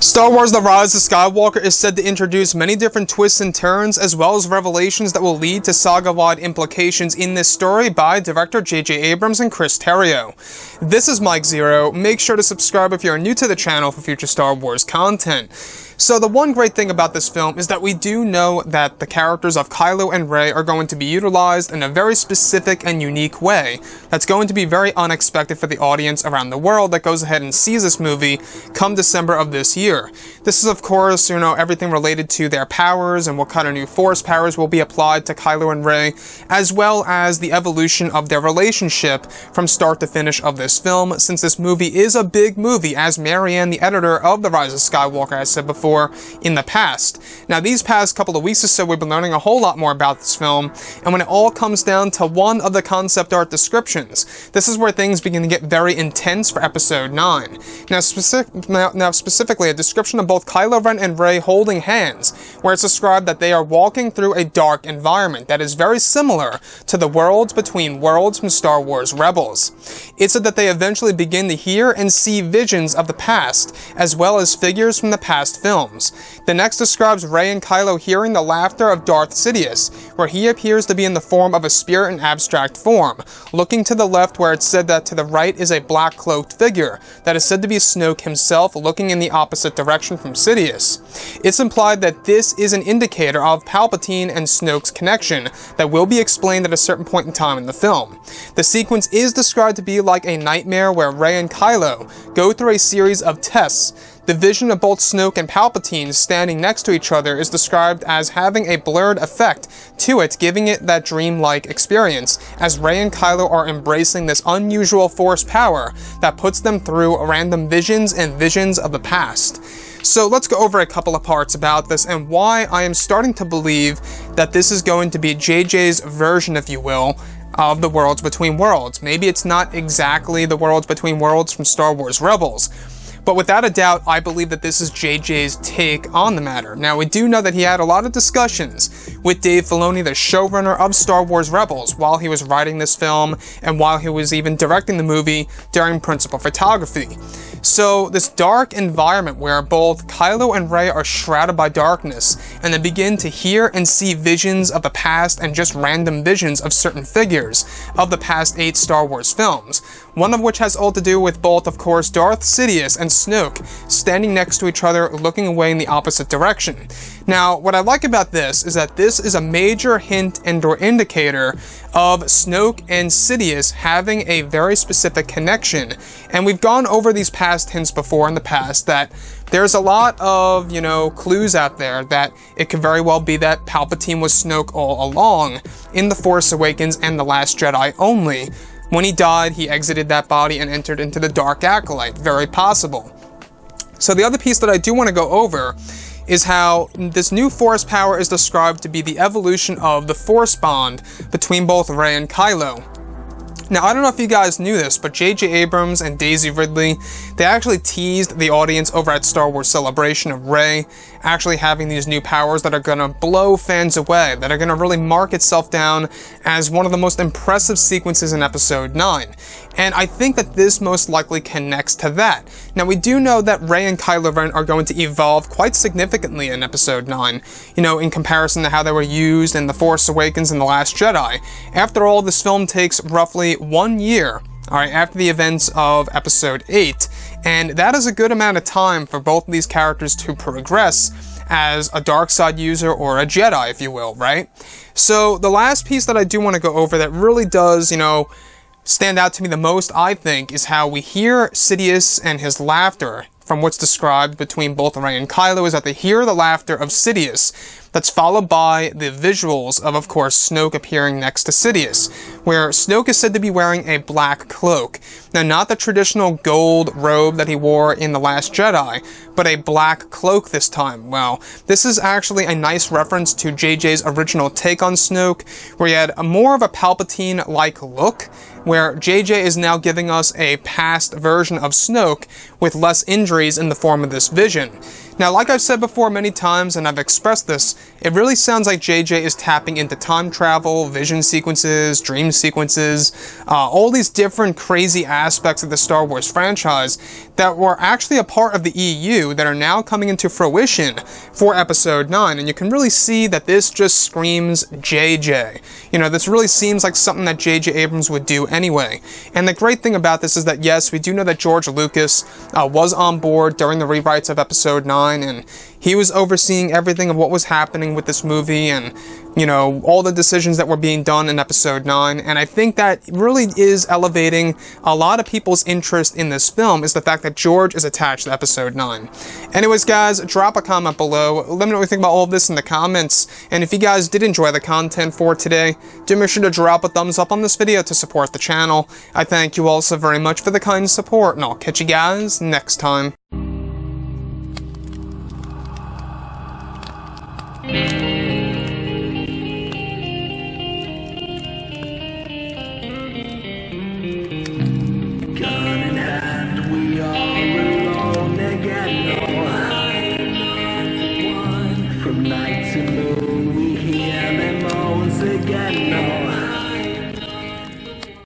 Star Wars The Rise of Skywalker is said to introduce many different twists and turns, as well as revelations that will lead to saga-wide implications in this story by director J.J. Abrams and Chris Terrio. This is Mike Zero. Make sure to subscribe if you're new to the channel for future Star Wars content. So the one great thing about this film is that we do know that the characters of Kylo and Rey are going to be utilized in a very specific and unique way that's going to be very unexpected for the audience around the world that goes ahead and sees this movie come December of this year. This is of course, everything related to their powers and what kind of new Force powers will be applied to Kylo and Rey, as well as the evolution of their relationship from start to finish of this film, since this movie is a big movie, as Marianne, the editor of The Rise of Skywalker, has said before in the past. Now, these past couple of weeks or so, we've been learning a whole lot more about this film, and when it all comes down to one of the concept art descriptions, this is where things begin to get very intense for Episode 9. Now, specifically, a description of both Kylo Ren and Rey holding hands, where it's described that they are walking through a dark environment that is very similar to the Worlds Between Worlds from Star Wars Rebels. It said that they eventually begin to hear and see visions of the past, as well as figures from the past films. The next describes Rey and Kylo hearing the laughter of Darth Sidious, where he appears to be in the form of a spirit in abstract form, looking to the left where it's said that to the right is a black cloaked figure, that is said to be Snoke himself looking in the opposite direction from Sidious. It's implied that this is an indicator of Palpatine and Snoke's connection that will be explained at a certain point in time in the film. The sequence is described to be like a nightmare where Rey and Kylo go through a series of tests. The vision of both Snoke and Palpatine standing next to each other is described as having a blurred effect to it, giving it that dreamlike experience, as Rey and Kylo are embracing this unusual Force power that puts them through random visions and visions of the past. So let's go over a couple of parts about this and why I am starting to believe that this is going to be JJ's version, if you will, of the Worlds Between Worlds. Maybe it's not exactly the Worlds Between Worlds from Star Wars Rebels, but without a doubt, I believe that this is JJ's take on the matter. Now, we do know that he had a lot of discussions with Dave Filoni, the showrunner of Star Wars Rebels, while he was writing this film and while he was even directing the movie during principal photography. So, this dark environment where both Kylo and Rey are shrouded by darkness, and they begin to hear and see visions of the past and just random visions of certain figures of the past 8 Star Wars films, one of which has all to do with both, of course, Darth Sidious and Snoke standing next to each other, looking away in the opposite direction. Now, what I like about this is that this is a major hint and/or indicator of Snoke and Sidious having a very specific connection, and we've gone over these past hints before in the past that there's a lot of, clues out there that it could very well be that Palpatine was Snoke all along in The Force Awakens and The Last Jedi only. When he died, he exited that body and entered into the Dark Acolyte. Very possible. So the other piece that I do want to go over is how this new Force power is described to be the evolution of the Force bond between both Rey and Kylo. Now, I don't know if you guys knew this, but J.J. Abrams and Daisy Ridley, they actually teased the audience over at Star Wars Celebration of Rey actually having these new powers that are going to blow fans away, that are going to really mark itself down as one of the most impressive sequences in Episode 9. And I think that this most likely connects to that. Now, we do know that Rey and Kylo Ren are going to evolve quite significantly in Episode 9, in comparison to how they were used in The Force Awakens and The Last Jedi. After all, this film takes roughly 1 year, after the events of Episode 8, and that is a good amount of time for both of these characters to progress as a dark side user or a Jedi, if you will, right? So the last piece that I do want to go over that really does, stand out to me the most, I think, is how we hear Sidious and his laughter, from what's described between both Rey and Kylo, is that they hear the laughter of Sidious. That's followed by the visuals of course, Snoke appearing next to Sidious, where Snoke is said to be wearing a black cloak. Now, not the traditional gold robe that he wore in The Last Jedi, but a black cloak this time. Well, this is actually a nice reference to JJ's original take on Snoke, where he had more of a Palpatine-like look, where JJ is now giving us a past version of Snoke with less injuries in the form of this vision. Now, like I've said before many times, and I've expressed this, it really sounds like JJ is tapping into time travel, vision sequences, dream sequences, all these different crazy aspects of the Star Wars franchise that were actually a part of the EU that are now coming into fruition for Episode 9, and you can really see that this just screams JJ. You know, this really seems like something that J.J. Abrams would do anyway. And the great thing about this is that, yes, we do know that George Lucas was on board during the rewrites of Episode 9, and he was overseeing everything of what was happening with this movie and, you know, all the decisions that were being done in Episode 9, and I think that really is elevating a lot of people's interest in this film, is the fact that George is attached to Episode 9. Anyways, guys, drop a comment below. Let me know what you think about all of this in the comments, and if you guys did enjoy the content for today, do make sure to drop a thumbs up on this video to support the channel. I thank you all so very much for the kind support, and I'll catch you guys next time.